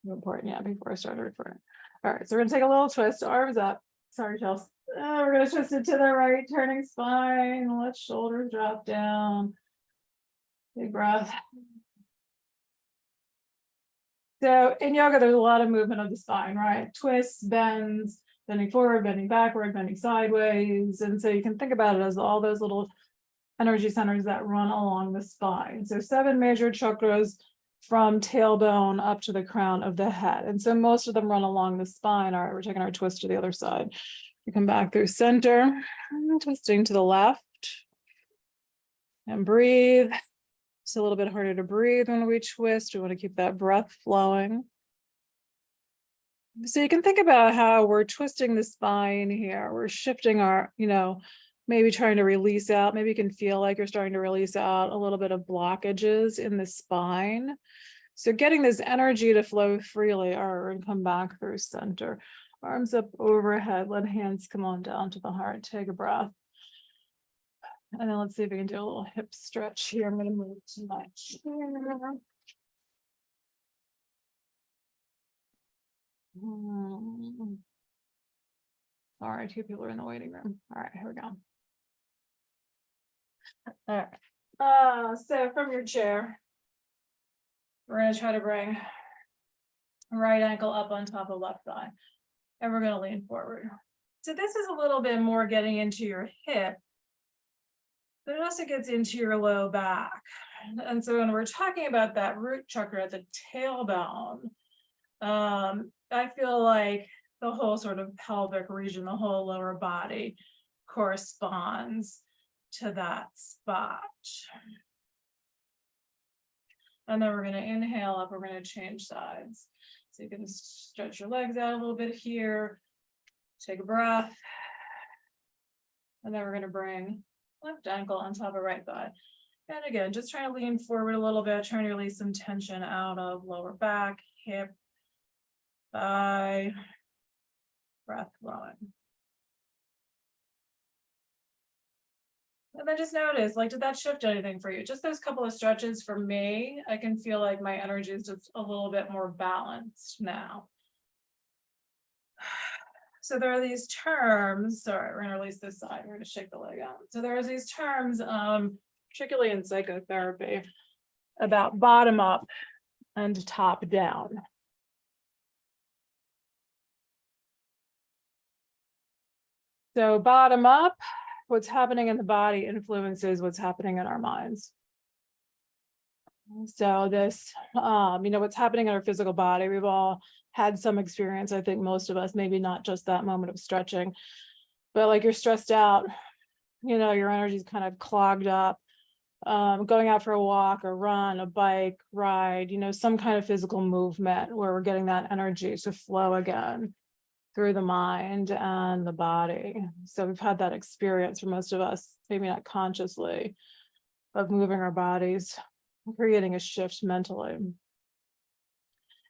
Important, yeah, before I started recording. All right, so we're gonna take a little twist, arms up. Sorry, Chelsea. We're gonna twist it to the right, turning spine, let shoulders drop down. Big breath. So in yoga, there's a lot of movement of the spine, right? Twists, bends, bending forward, bending backward, bending sideways. And so you can think about it as all those little energy centers that run along the spine. So 7 major chakras from tailbone up to the crown of the head. And so most of them run along the spine. All right, we're taking our twist to the other side. We come back through center, twisting to the left, and breathe. It's a little bit harder to breathe when we twist. We want to keep that breath flowing. So you can think about how we're twisting the spine here. We're shifting our, maybe trying to release out. Maybe you can feel like you're starting to release out a little bit of blockages in the spine. So getting this energy to flow freely, and come back through center. Arms up overhead, let hands come on down to the heart. Take a breath. And then let's see if we can do a little hip stretch here. I'm going to move to my chair. All right, 2 people are in the waiting room. All right, here we go. All right. So from your chair, we're going to try to bring right ankle up on top of left thigh. And we're going to lean forward. So this is a little bit more getting into your hip, but it also gets into your low back. And so when we're talking about that root chakra at the tailbone, I feel like the whole sort of pelvic region, the whole lower body corresponds to that spot. And then we're going to inhale up, we're going to change sides. So you can stretch your legs out a little bit here, take a breath. And then we're going to bring left ankle on top of right thigh. And again, just trying to lean forward a little bit, trying to release some tension out of lower back, hip, thigh, breath flowing. And then just notice, did that shift anything for you? Just those couple of stretches for me, I can feel like my energy is just a little bit more balanced now. So there are these terms, sorry, we're gonna release this side, we're gonna shake the leg out. So there are these terms, particularly in psychotherapy, about bottom up and top down. So bottom up, what's happening in the body influences what's happening in our minds. So this, what's happening in our physical body, we've all had some experience. I think most of us, maybe not just that moment of stretching, but like you're stressed out, your energy's kind of clogged up, going out for a walk, a run, a bike ride, some kind of physical movement where we're getting that energy to flow again through the mind and the body. So we've had that experience for most of us, maybe not consciously, of moving our bodies, creating a shift mentally.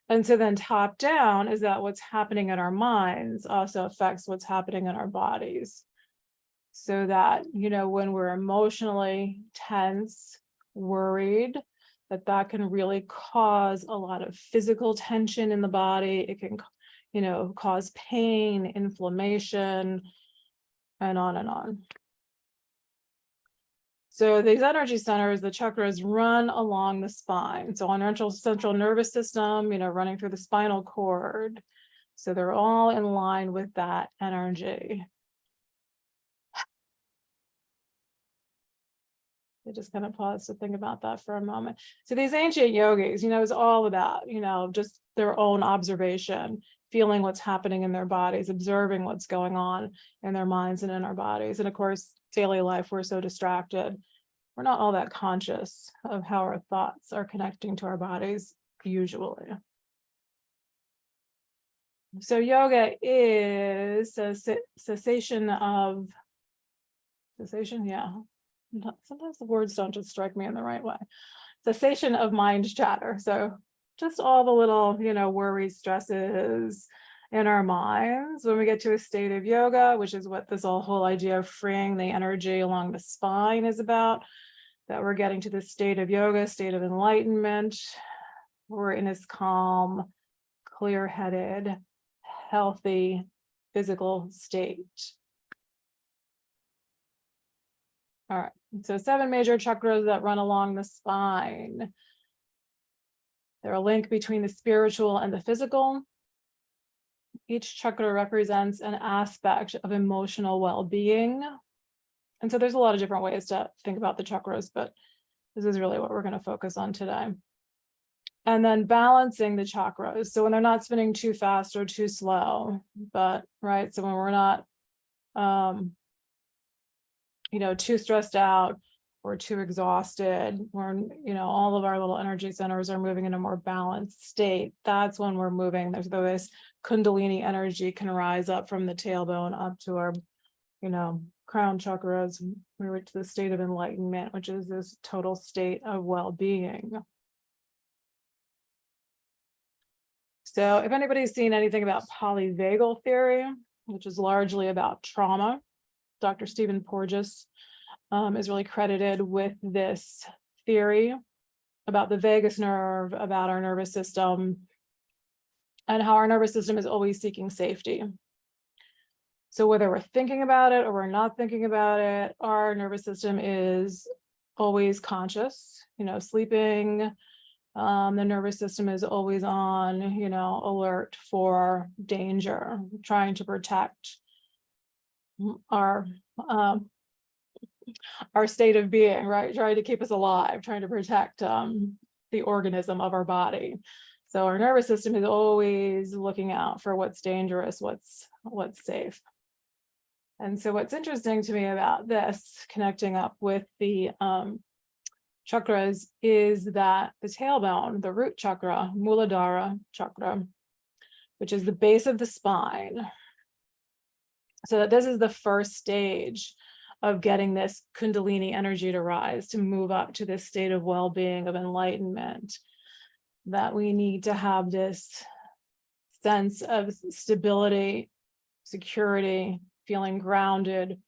And so then top down is that what's happening in our minds also affects what's happening in our bodies. So that, when we're emotionally tense, worried, that can really cause a lot of physical tension in the body. It can cause pain, inflammation, and on and on. So these energy centers, the chakras, run along the spine. So on our central nervous system, running through the spinal cord. So they're all in line with that energy. I just kind of pause to think about that for a moment. So these ancient yogis, it's all about, just their own observation, feeling what's happening in their bodies, observing what's going on in their minds and in our bodies. And of course, daily life, we're so distracted. We're not all that conscious of how our thoughts are connecting to our bodies usually. So yoga is a cessation, yeah. Sometimes the words don't just strike me in the right way. Cessation of mind chatter. So just all the little, worries, stresses in our minds. When we get to a state of yoga, which is what this whole idea of freeing the energy along the spine is about, that we're getting to the state of yoga, state of enlightenment, we're in this calm, clear-headed, healthy physical state. All right, so 7 major chakras that run along the spine. They're a link between the spiritual and the physical. Each chakra represents an aspect of emotional well-being. And so there's a lot of different ways to think about the chakras, but this is really what we're going to focus on today. And then balancing the chakras. So when they're not spinning too fast or too slow, but right. So when we're not, too stressed out or too exhausted, or, all of our little energy centers are moving in a more balanced state. That's when we're moving. There's this Kundalini energy can rise up from the tailbone up to our, crown chakras. We reach the state of enlightenment, which is this total state of well-being. So if anybody's seen anything about polyvagal theory, which is largely about trauma, Dr. Stephen Porges is really credited with this theory about the vagus nerve, about our nervous system, and how our nervous system is always seeking safety. So whether we're thinking about it or we're not thinking about it, our nervous system is always conscious, sleeping. The nervous system is always on, alert for danger, trying to protect our state of being, right? Trying to keep us alive, trying to protect the organism of our body. So our nervous system is always looking out for what's dangerous, what's safe. And so what's interesting to me about this, connecting up with the chakras, is that the tailbone, the root chakra, Muladhara chakra, which is the base of the spine. So that this is the first stage of getting this Kundalini energy to rise, to move up to this state of well-being, of enlightenment, that we need to have this sense of stability, security, feeling grounded,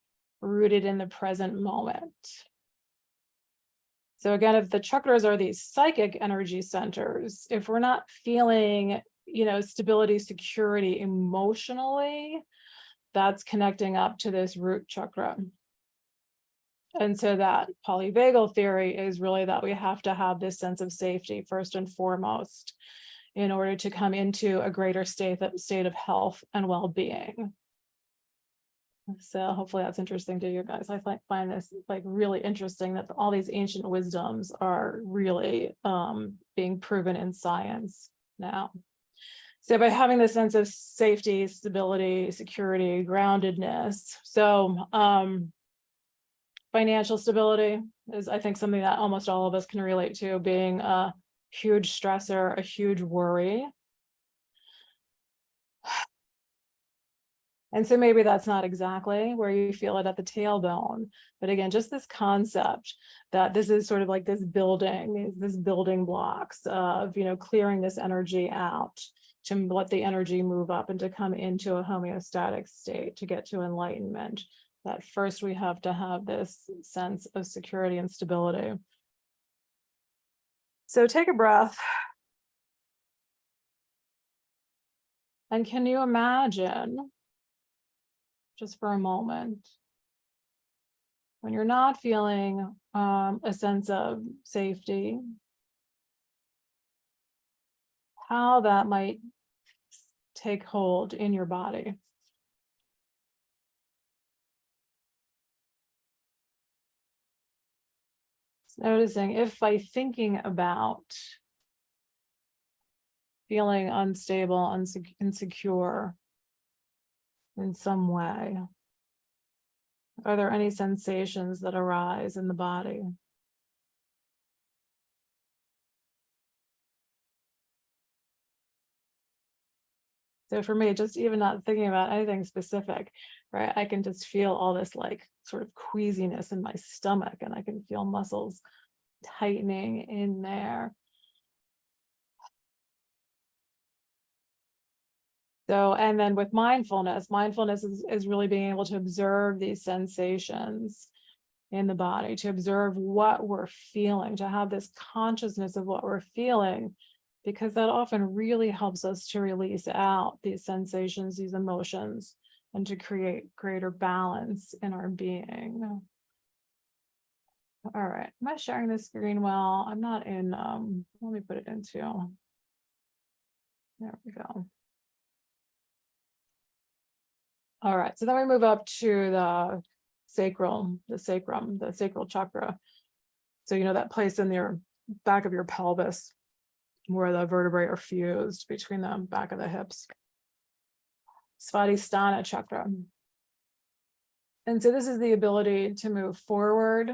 rooted in the present moment. So again, if the chakras are these psychic energy centers, if we're not feeling, stability, security emotionally, that's connecting up to this root chakra. And so that polyvagal theory is really that we have to have this sense of safety first and foremost in order to come into a greater state of health and well-being. So hopefully that's interesting to you guys. I find this really interesting that all these ancient wisdoms are really being proven in science now. So by having this sense of safety, stability, security, groundedness. So financial stability is, I think, something that almost all of us can relate to, being a huge stressor, a huge worry. And so maybe that's not exactly where you feel it at the tailbone, but again, just this concept that this is sort of like this building blocks of, clearing this energy out to let the energy move up and to come into a homeostatic state, to get to enlightenment. That first we have to have this sense of security and stability. So take a breath. And can you imagine, just for a moment, when you're not feeling a sense of safety, how that might take hold in your body? Noticing if by thinking about feeling unstable, insecure in some way, are there any sensations that arise in the body? So for me, just even not thinking about anything specific, right? I can just feel all this sort of queasiness in my stomach, and I can feel muscles tightening in there. So, and then with mindfulness is really being able to observe these sensations in the body, to observe what we're feeling, to have this consciousness of what we're feeling because that often really helps us to release out these sensations, these emotions, and to create greater balance in our being. All right, am I sharing this screen well? I'm not in, let me put it into, there we go. All right, so then we move up to the sacral chakra. So, that place in your back of your pelvis where the vertebrae are fused between the back of the hips. Svadhisthana chakra. And so this is the ability to move forward,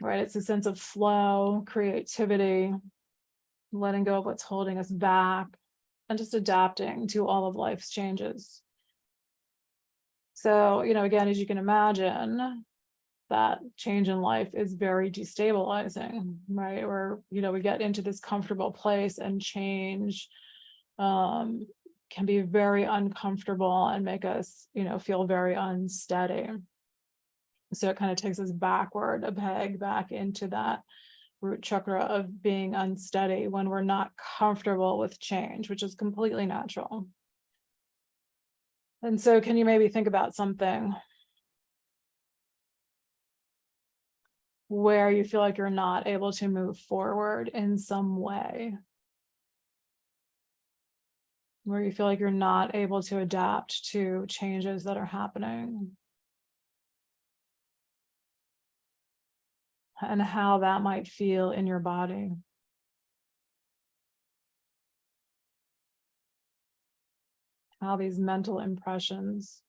right? It's a sense of flow, creativity, letting go of what's holding us back, and just adapting to all of life's changes. So, again, as you can imagine, that change in life is very destabilizing, right? Or, we get into this comfortable place, and change can be very uncomfortable and make us, feel very unsteady. So it kind of takes us backward, a peg back into that root chakra of being unsteady when we're not comfortable with change, which is completely natural. And so can you maybe think about something where you feel like you're not able to move forward in some way, where you feel like you're not able to adapt to changes that are happening, and how that might feel in your body. How these mental impressions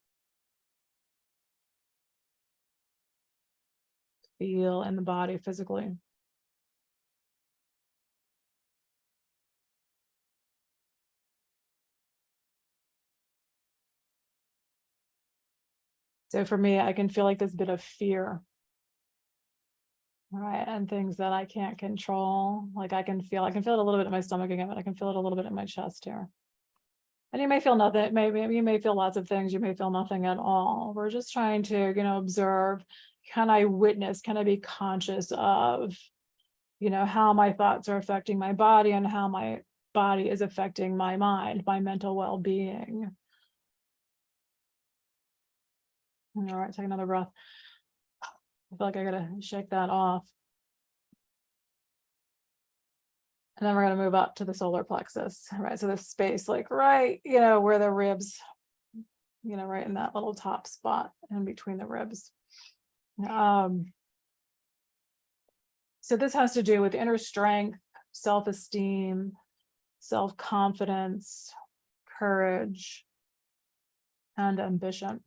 feel in the body physically. So for me, I can feel like this bit of fear, right? And things that I can't control. Like I can feel it a little bit in my stomach again, but I can feel it a little bit in my chest here. And you may feel nothing, maybe you may feel lots of things, you may feel nothing at all. We're just trying to, observe, can I witness, can I be conscious of, how my thoughts are affecting my body and how my body is affecting my mind, my mental well-being. All right, take another breath. I feel like I gotta shake that off. And then we're going to move up to the solar plexus, right? So this space, like right, where the ribs, right in that little top spot in between the ribs. So this has to do with inner strength, self-esteem, self-confidence, courage, and ambition.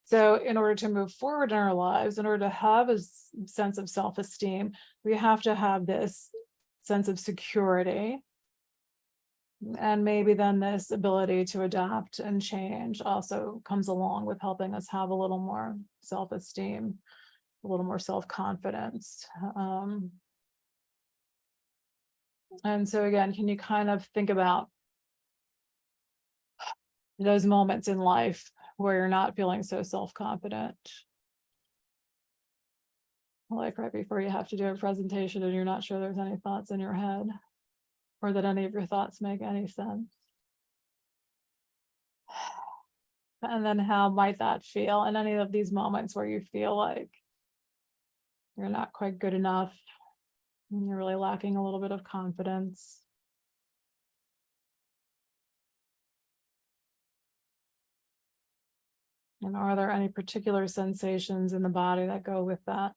So in order to move forward in our lives, in order to have a sense of self-esteem, we have to have this sense of security. And maybe then this ability to adapt and change also comes along with helping us have a little more self-esteem, a little more self-confidence. And so again, can you kind of think about those moments in life where you're not feeling so self-confident? Like right before you have to do a presentation and you're not sure there's any thoughts in your head, or that any of your thoughts make any sense. And then how might that feel in any of these moments where you feel like you're not quite good enough, and you're really lacking a little bit of confidence? And are there any particular sensations in the body that go with that?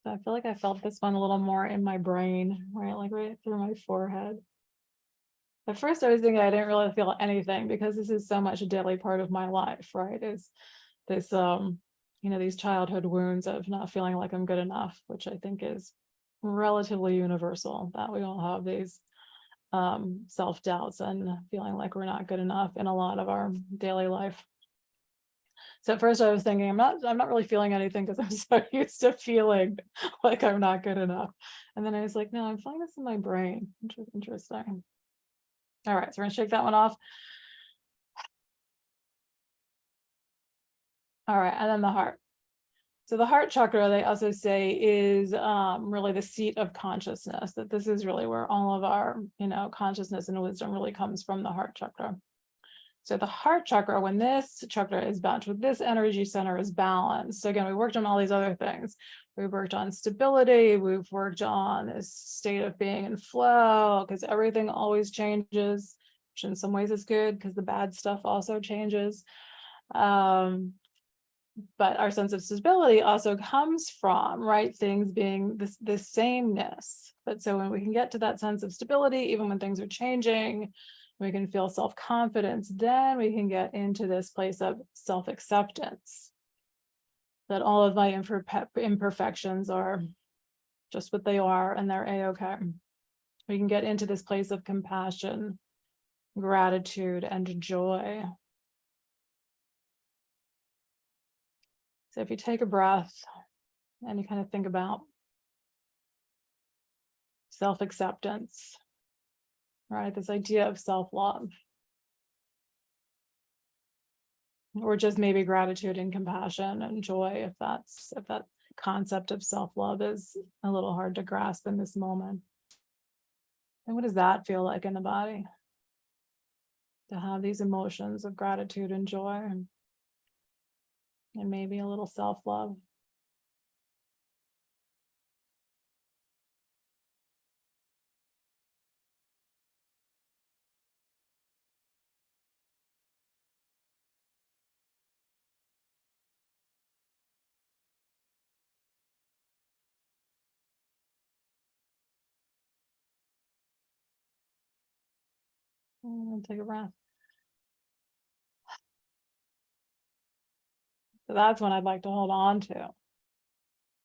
So I feel like I felt this one a little more in my brain, right? Like right through my forehead. At first I was thinking I didn't really feel anything because this is so much a daily part of my life, right? Is this, these childhood wounds of not feeling like I'm good enough, which I think is relatively universal, that we all have these self-doubts and feeling like we're not good enough in a lot of our daily life. So at first I was thinking, I'm not really feeling anything because I'm so used to feeling like I'm not good enough. And then I was like, no, I'm feeling this in my brain. Interesting. All right, so we're gonna shake that one off. All right, and then the heart. So the heart chakra, they also say, is really the seat of consciousness, that this is really where all of our, consciousness and wisdom really comes from, the heart chakra. So the heart chakra, when this chakra is balanced, with this energy center is balanced. So again, we worked on all these other things. We worked on stability. We've worked on this state of being in flow, because everything always changes, which in some ways is good because the bad stuff also changes. But our sense of stability also comes from, right, things being this sameness. But so when we can get to that sense of stability, even when things are changing, we can feel self-confidence, then we can get into this place of self-acceptance, that all of my imperfections are just what they are and they're a-okay. We can get into this place of compassion, gratitude, and joy. So if you take a breath and you kind of think about self-acceptance, right? This idea of self-love, or just maybe gratitude and compassion and joy, if that concept of self-love is a little hard to grasp in this moment. And what does that feel like in the body? To have these emotions of gratitude and joy, and maybe a little self-love. And take a breath. So that's what I'd like to hold on to.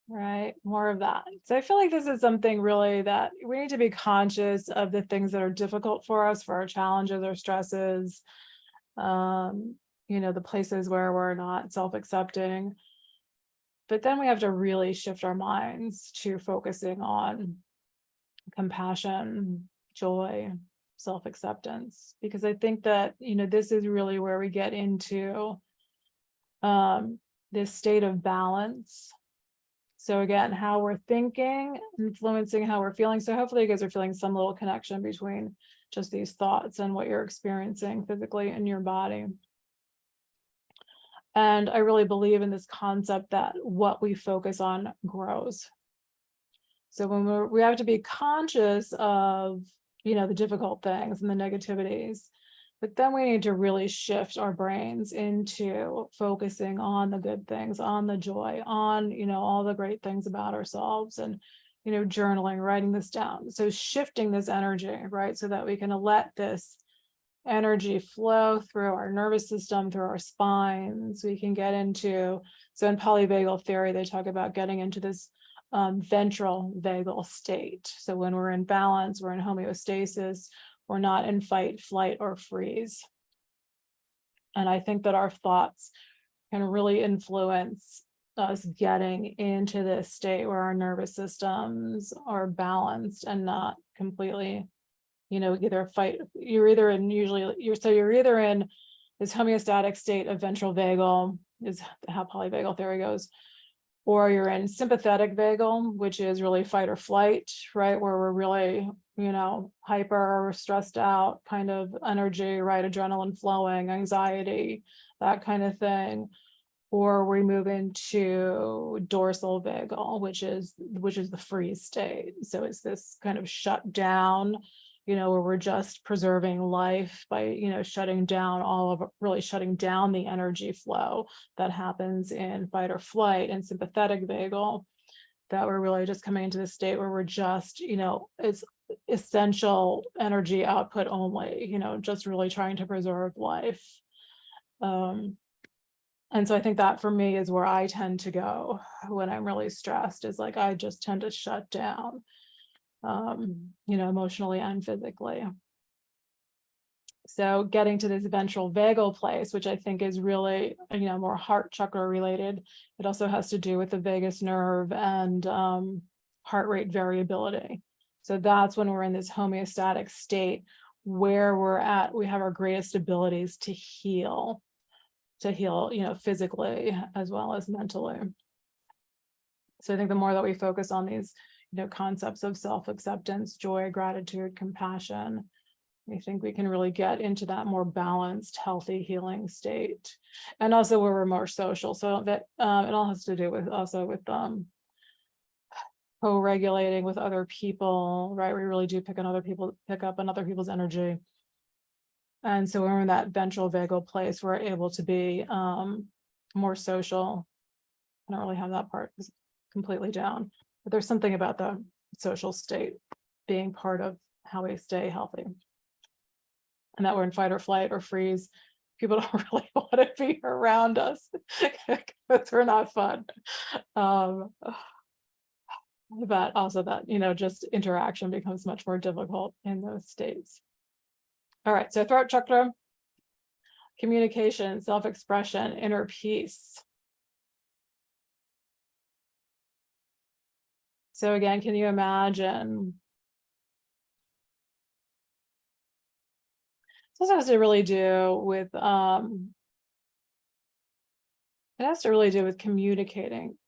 Right, more of that. So I feel like this is something really that we need to be conscious of, the things that are difficult for us, for our challenges, our stresses, the places where we're not self-accepting. But then we have to really shift our minds to focusing on compassion, joy, self-acceptance, because I think that, this is really where we get into this state of balance. So again, how we're thinking, influencing how we're feeling. So hopefully you guys are feeling some little connection between just these thoughts and what you're experiencing physically in your body. And I really believe in this concept that what we focus on grows. So when we have to be conscious of, the difficult things and the negativities, but then we need to really shift our brains into focusing on the good things, on the joy, on, all the great things about ourselves, and, journaling, writing this down. So shifting this energy, right, so that we can let this energy flow through our nervous system, through our spines. We can get into, so in polyvagal theory, they talk about getting into this ventral vagal state. So when we're in balance, we're in homeostasis, we're not in fight, flight, or freeze. And I think that our thoughts can really influence us getting into this state where our nervous systems are balanced and not completely, either fight. You're either in this homeostatic state of ventral vagal, is how polyvagal theory goes, or you're in sympathetic vagal, which is really fight or flight, right? Where we're really, hyper, stressed out kind of energy, right? Adrenaline flowing, anxiety, that kind of thing. Or we move into dorsal vagal, which is the freeze state. So it's this kind of shut down, where we're just preserving life by, shutting down shutting down the energy flow that happens in fight or flight and sympathetic vagal, that we're really just coming into the state where we're just, it's essential energy output only, just really trying to preserve life. And so I think that for me is where I tend to go when I'm really stressed, is like, I just tend to shut down, emotionally and physically. So getting to this ventral vagal place, which I think is really, more heart chakra related. It also has to do with the vagus nerve and heart rate variability. So that's when we're in this homeostatic state where we have our greatest abilities to heal, physically as well as mentally. So I think the more that we focus on these, concepts of self-acceptance, joy, gratitude, compassion, I think we can really get into that more balanced, healthy, healing state. And also where we're more social. So that it all has to do with co-regulating with other people, right? We really do pick up on other people's energy. And so when we're in that ventral vagal place, we're able to be more social. I don't really have that part completely down, but there's something about the social state being part of how we stay healthy. And that we're in fight or flight or freeze. People don't really want to be around us because we're not fun. But also that, just interaction becomes much more difficult in those states. All right, so throat chakra, communication, self-expression, inner peace. So again, can you imagine? This has to really do with it has to really do with communicating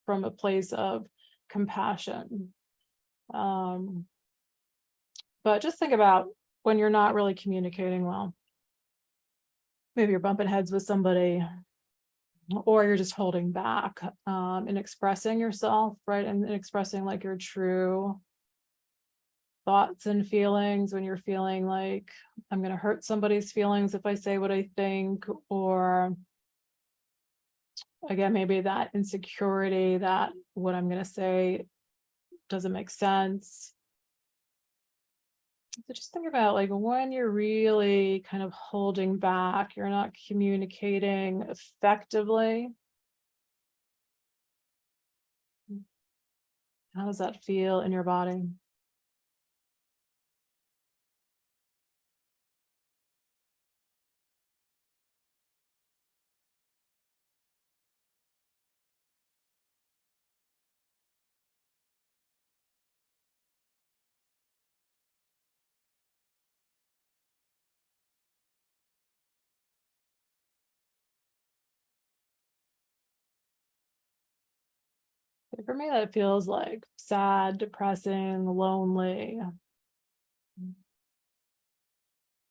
from a place of compassion. But just think about when you're not really communicating well. Maybe you're bumping heads with somebody, or you're just holding back in expressing yourself, right? And expressing like your true thoughts and feelings when you're feeling like I'm going to hurt somebody's feelings if I say what I think, or again, maybe that insecurity that what I'm going to say doesn't make sense. So just think about like when you're really kind of holding back, you're not communicating effectively. How does that feel in your body? For me, that feels like sad, depressing, lonely.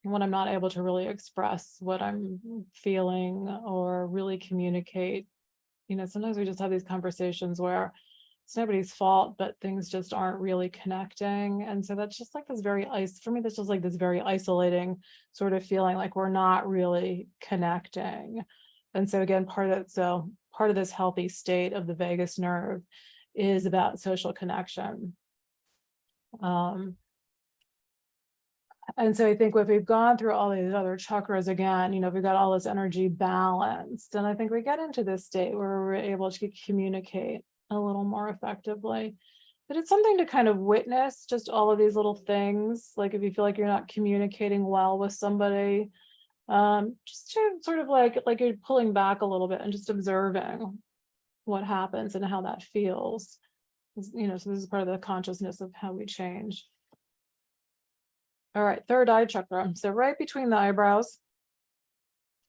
When I'm not able to really express what I'm feeling or really communicate. Sometimes we just have these conversations where it's nobody's fault, but things just aren't really connecting. And so that's just like this for me, that's just like this very isolating sort of feeling like we're not really connecting. And so again, part of this healthy state of the vagus nerve is about social connection. And so I think if we've gone through all these other chakras again, we've got all this energy balanced, and I think we get into this state where we're able to communicate a little more effectively. But it's something to kind of witness just all of these little things. Like if you feel like you're not communicating well with somebody, just to sort of like you're pulling back a little bit and just observing what happens and how that feels. So this is part of the consciousness of how we change. All right, third eye chakra. So right between the eyebrows.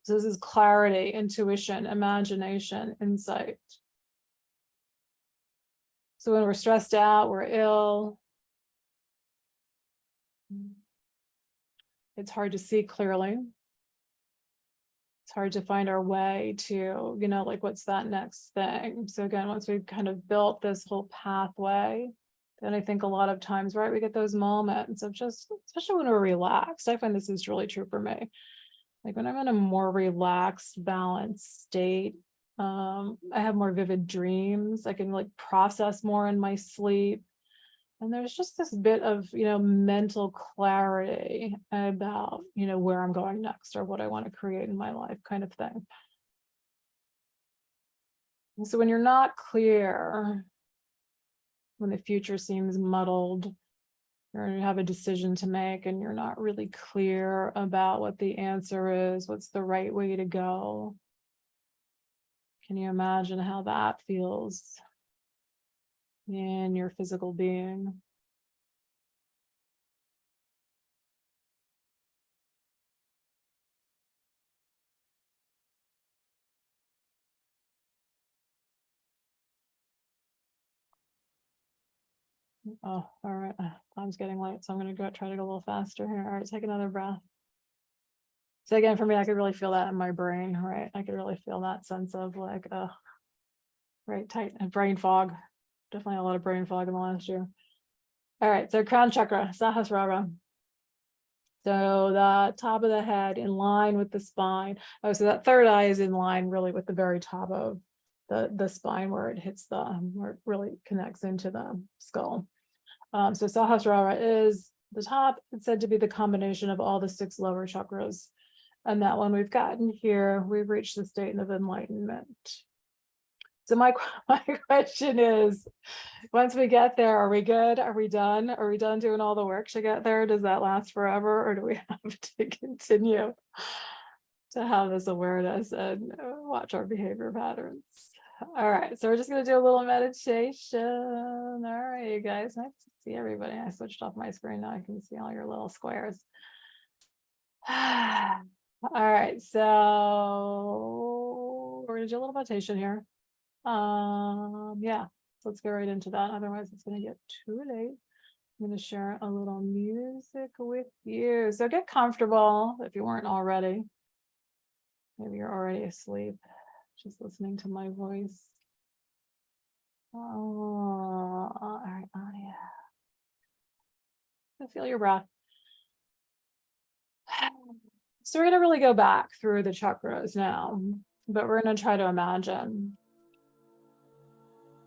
So this is clarity, intuition, imagination, insight. So when we're stressed out, we're ill, it's hard to see clearly. It's hard to find our way to, like what's that next thing? So again, once we've kind of built this whole pathway, then I think a lot of times, right, we get those moments of just, especially when we're relaxed. I find this is really true for me. Like when I'm in a more relaxed, balanced state, I have more vivid dreams. I can like process more in my sleep. And there's just this bit of, mental clarity about, where I'm going next or what I want to create in my life kind of thing. And so when you're not clear, when the future seems muddled, Or you have a decision to make and you're not really clear about what the answer is, what's the right way to go. Can you imagine how that feels in your physical being? Oh, all right. Time's getting late, so I'm going to try to go a little faster here. All right, take another breath. So again, for me, I could really feel that in my brain, right? I could really feel that sense of like, right, tight and brain fog. Definitely a lot of brain fog in the last year. All right, so crown chakra, Sahasrara. So the top of the head in line with the spine. Oh, so that third eye is in line really with the very top of the spine where it hits where it really connects into the skull. So Sahasrara is the top. It's said to be the combination of all the 6 lower chakras. And that when we've gotten here, we've reached the state of enlightenment. So my question is, once we get there, are we good? Are we done? Are we done doing all the work to get there? Does that last forever? Or do we have to continue to have this awareness and watch our behavior patterns? All right, so we're just going to do a little meditation. All right, you guys, nice to see everybody. I switched off my screen now. I can see all your little squares. All right, so we're going to do a little meditation here. Yeah, let's get right into that. Otherwise, it's going to get too late. I'm going to share a little music with you. So get comfortable if you weren't already. Maybe you're already asleep, just listening to my voice. Oh, all right. Oh, yeah. Feel your breath. So we're going to really go back through the chakras now, but we're going to try to imagine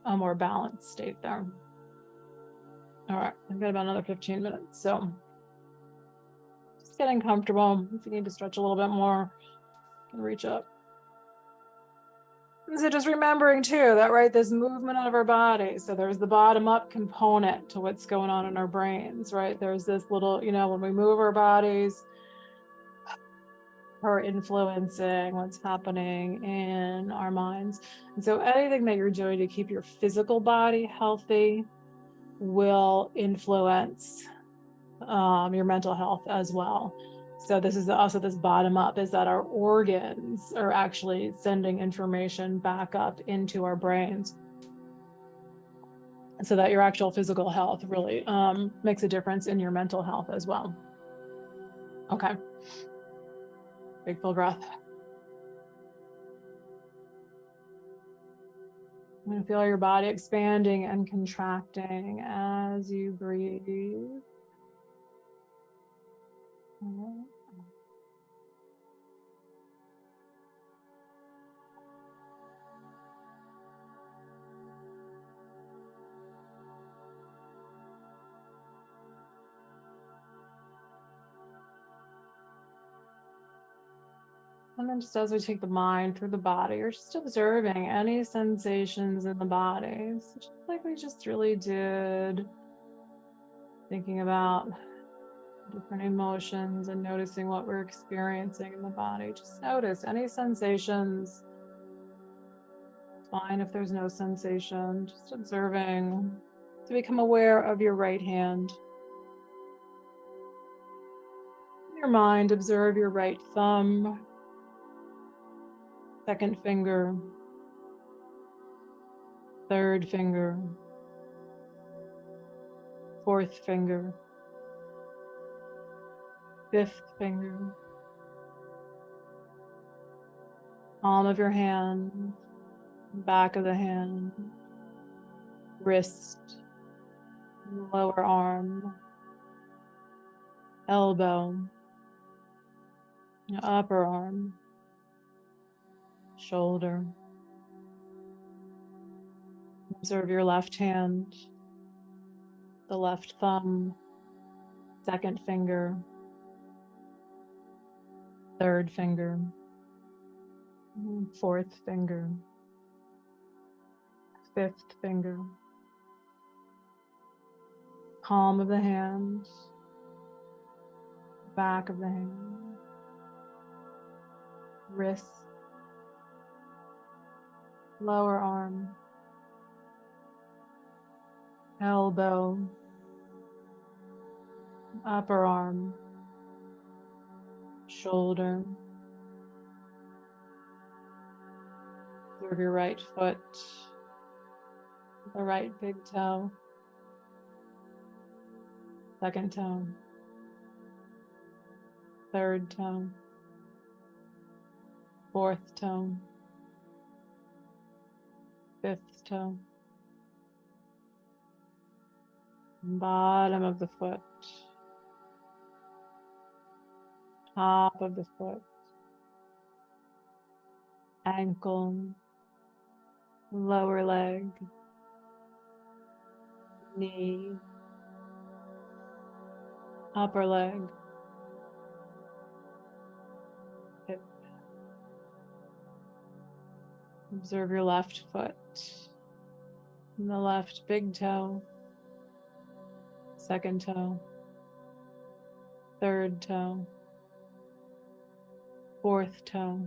a more balanced state there. All right, I've got about another 15 minutes. So just getting comfortable. If you need to stretch a little bit more, you can reach up. So just remembering too that, right, this movement of our body. So there's the bottom up component to what's going on in our brains, right? There's this little, when we move our bodies, are influencing what's happening in our minds. And so anything that you're doing to keep your physical body healthy will influence your mental health as well. So this is also this bottom up, is that our organs are actually sending information back up into our brains, so that your actual physical health really makes a difference in your mental health as well. Okay. Big full breath. I'm going to feel your body expanding and contracting as you breathe. And then just as we take the mind through the body, you're just observing any sensations in the body. So just like we just really did, thinking about different emotions and noticing what we're experiencing in the body. Just notice any sensations. It's fine if there's no sensation, just observing to become aware of your right hand. In your mind, observe your right thumb, second finger, third finger, fourth finger, fifth finger, palm of your hand, back of the hand, wrist, lower arm, elbow, upper arm, shoulder. Observe your left hand, the left thumb, second finger, third finger, fourth finger, fifth finger, palm of the hand, back of the hand, wrist, lower arm, elbow, upper arm, shoulder. Observe your right foot, the right big toe, second toe, third toe, fourth toe, fifth toe, bottom of the foot, top of the foot, ankle, lower leg, knee, upper leg, hip. Observe your left foot, and the left big toe, second toe, third toe, fourth toe,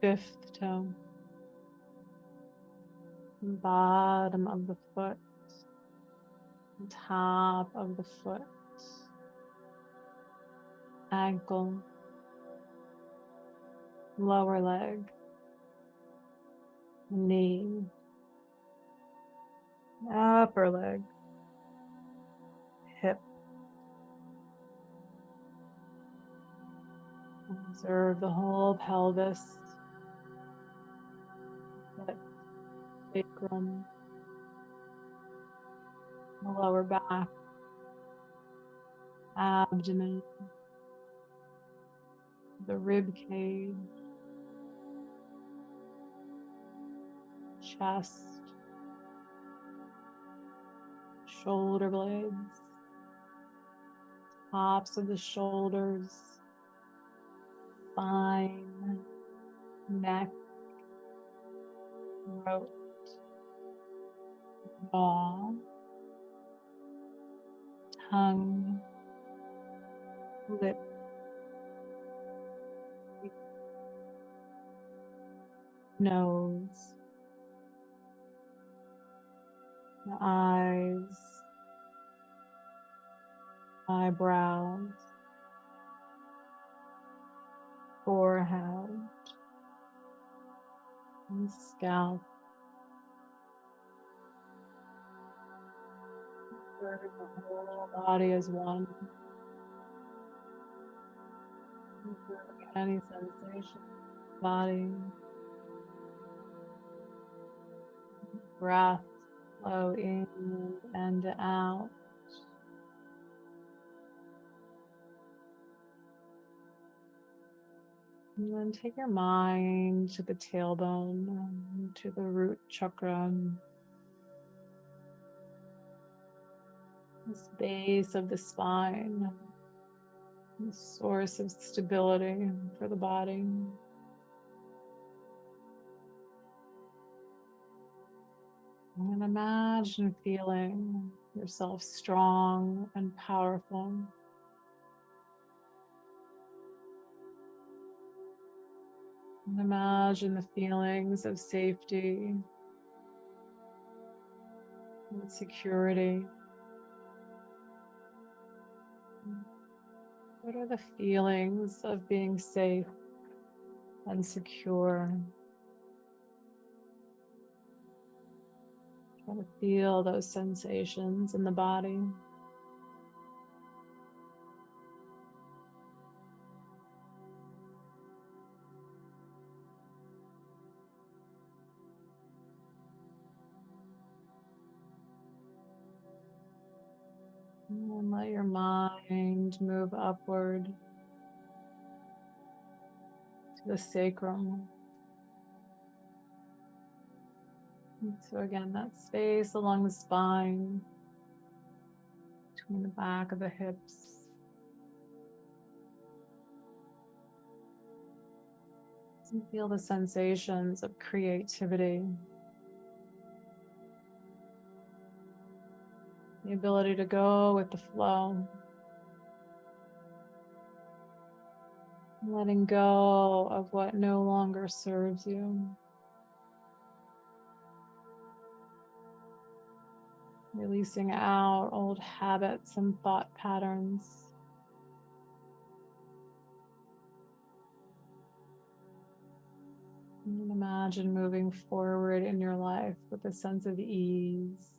fifth toe, bottom of the foot, top of the foot, ankle, lower leg, knee, upper leg, hip. Observe the whole pelvis, hip, sacrum, the lower back, abdomen, the rib cage, chest, shoulder blades, tops of the shoulders, spine, neck, throat, jaw, tongue, lip, nose, the eyes, eyebrows, forehead, and scalp. Observing the whole body as one. Observing any sensation in the body. Breath flow in and out. And then take your mind to the tailbone, to the root chakra, this base of the spine, the source of stability for the body. And imagine feeling yourself strong and powerful. And imagine the feelings of safety and security. What are the feelings of being safe and secure? Try to feel those sensations in the body. And let your mind move upward to the sacrum. And so again, that space along the spine, between the back of the hips. And feel the sensations of creativity. the ability to go with the flow, letting go of what no longer serves you, releasing out old habits and thought patterns. And imagine moving forward in your life with a sense of ease.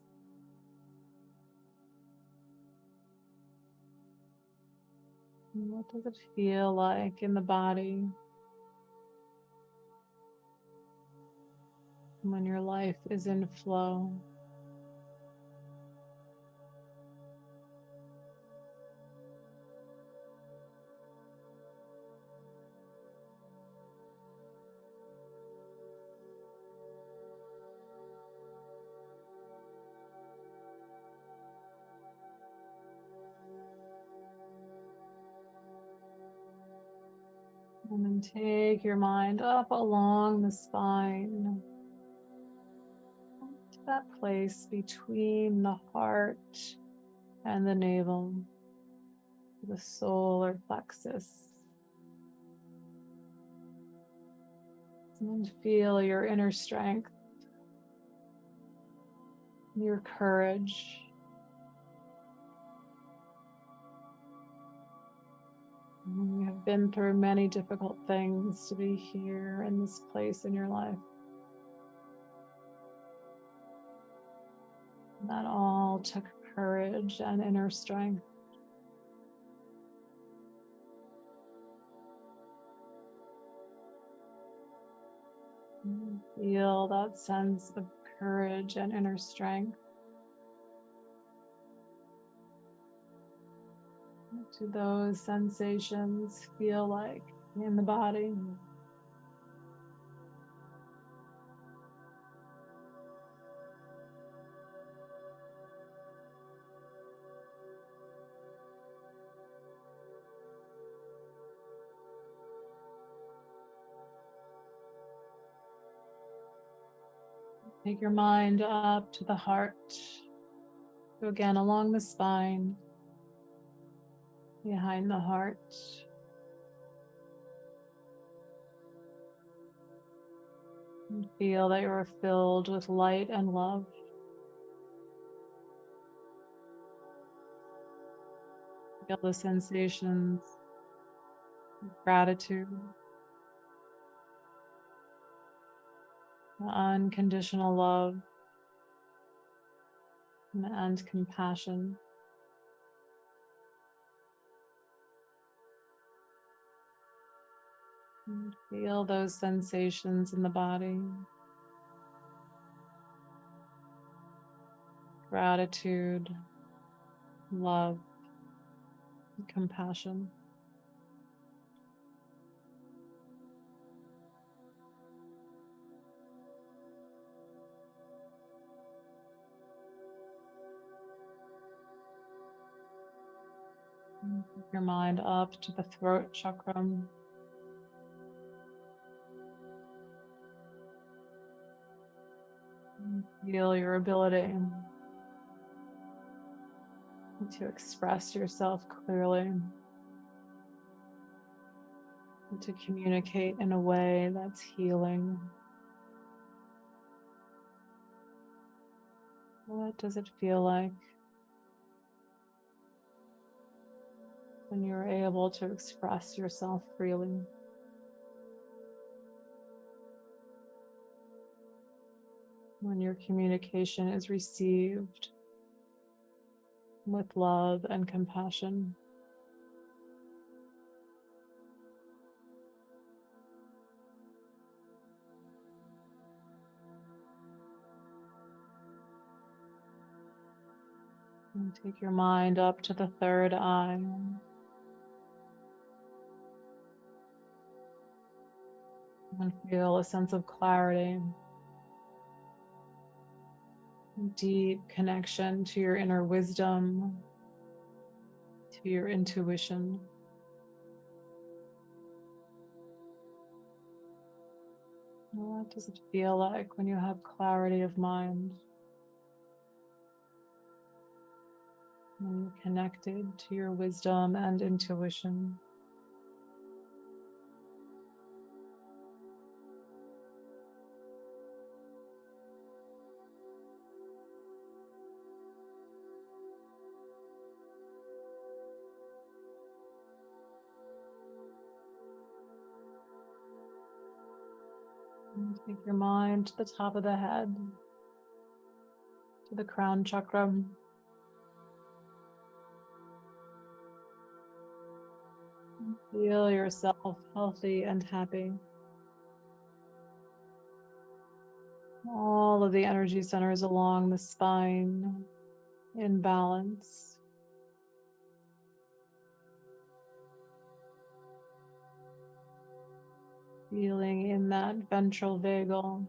And what does it feel like in the body when your life is in flow? And then take your mind up along the spine to that place between the heart and the navel, the solar plexus. And feel your inner strength, your courage. You have been through many difficult things to be here in this place in your life. That all took courage and inner strength. Feel that sense of courage and inner strength. What do those sensations feel like in the body? Take your mind up to the heart. So again, along the spine, behind the heart. And feel that you are filled with light and love. Feel the sensations of gratitude, the unconditional love, and compassion. And feel those sensations in the body. Gratitude, love, and compassion. And take your mind up to the throat chakra. And feel your ability to express yourself clearly, and to communicate in a way that's healing. What does it feel like when you're able to express yourself freely? When your communication is received with love and compassion. And take your mind up to the third eye. And feel a sense of clarity, deep connection to your inner wisdom, to your intuition. What does it feel like when you have clarity of mind? when you're connected to your wisdom and intuition. And take your mind to the top of the head, to the crown chakra. Feel yourself healthy and happy. All of the energy centers along the spine in balance. Feeling in that ventral vagal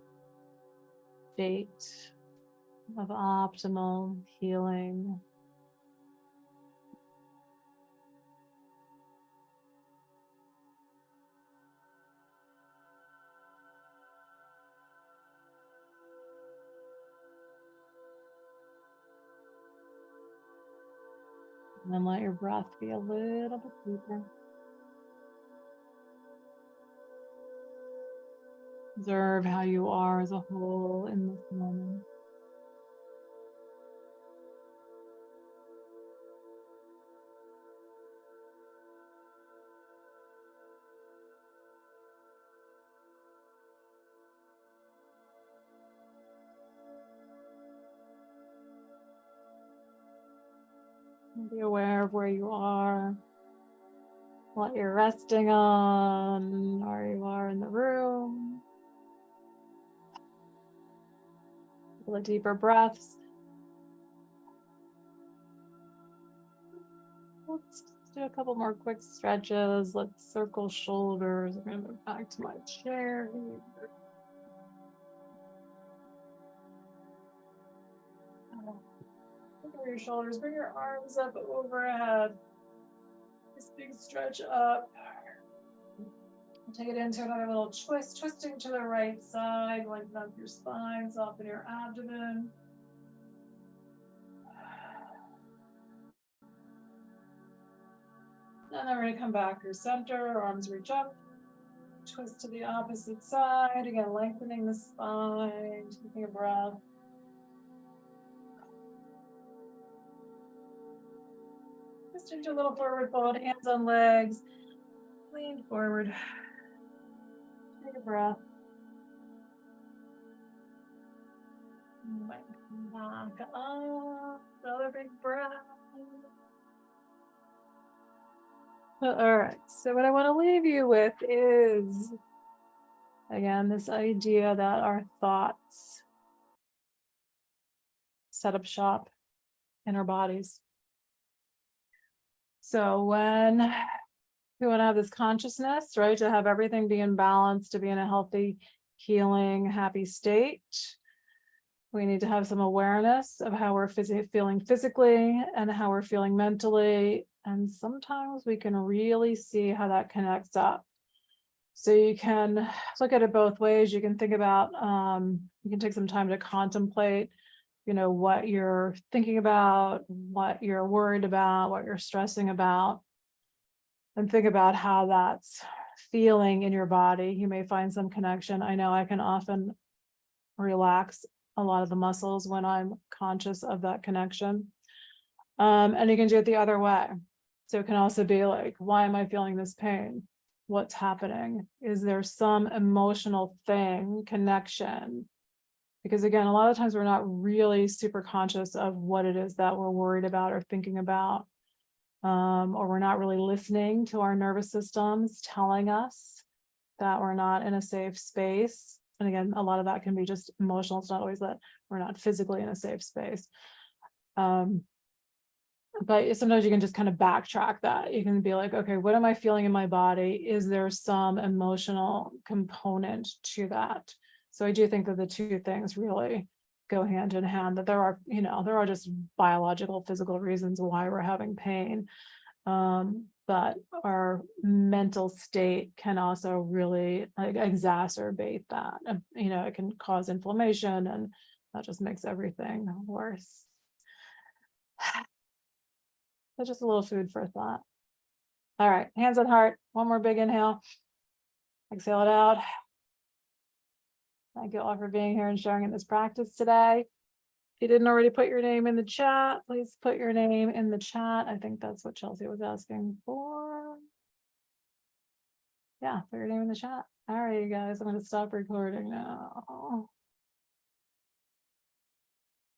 state of optimal healing. And then let your breath be a little bit deeper. Observe how you are as a whole in this moment. Be aware of where you are, what you're resting on, where you are in the room. Couple of deeper breaths. Let's do a couple more quick stretches. Let's circle shoulders. I'm going to move back to my chair. Look over your shoulders. Bring your arms up overhead. This big stretch up. Take it into another little twist, twisting to the right side, lengthen up your spine, soften your abdomen. And then we're going to come back to center, arms reach up, twist to the opposite side. Again, lengthening the spine, taking a breath. Just into a little forward fold, hands on legs, lean forward. Take a breath. Back up, another big breath. All right, so what I want to leave you with is, again, this idea that our thoughts set up shop in our bodies. So when we want to have this consciousness, right, to have everything be in balance, to be in a healthy, healing, happy state, we need to have some awareness of how we're feeling physically and how we're feeling mentally. And sometimes we can really see how that connects up. So you can look at it both ways. You can think about, you can take some time to contemplate, what you're thinking about, what you're worried about, what you're stressing about, and think about how that's feeling in your body. You may find some connection. I know I can often relax a lot of the muscles when I'm conscious of that connection. And you can do it the other way. So it can also be like, why am I feeling this pain? What's happening? Is there some emotional thing, connection? Because again, a lot of times we're not really super conscious of what it is that we're worried about or thinking about. Or we're not really listening to our nervous systems telling us that we're not in a safe space. And again, a lot of that can be just emotional. It's not always that we're not physically in a safe space. But sometimes you can just kind of backtrack that. You can be like, okay, what am I feeling in my body? Is there some emotional component to that? So I do think that the two things really go hand in hand, that there are just biological, physical reasons why we're having pain. But our mental state can also really exacerbate that. It can cause inflammation, and that just makes everything worse. So just a little food for thought. All right, hands on heart. One more big inhale. Exhale it out. Thank you all for being here and sharing in this practice today. If you didn't already put your name in the chat, please put your name in the chat. I think that's what Chelsea was asking for. Yeah, put your name in the chat. All right, you guys, I'm going to stop recording now.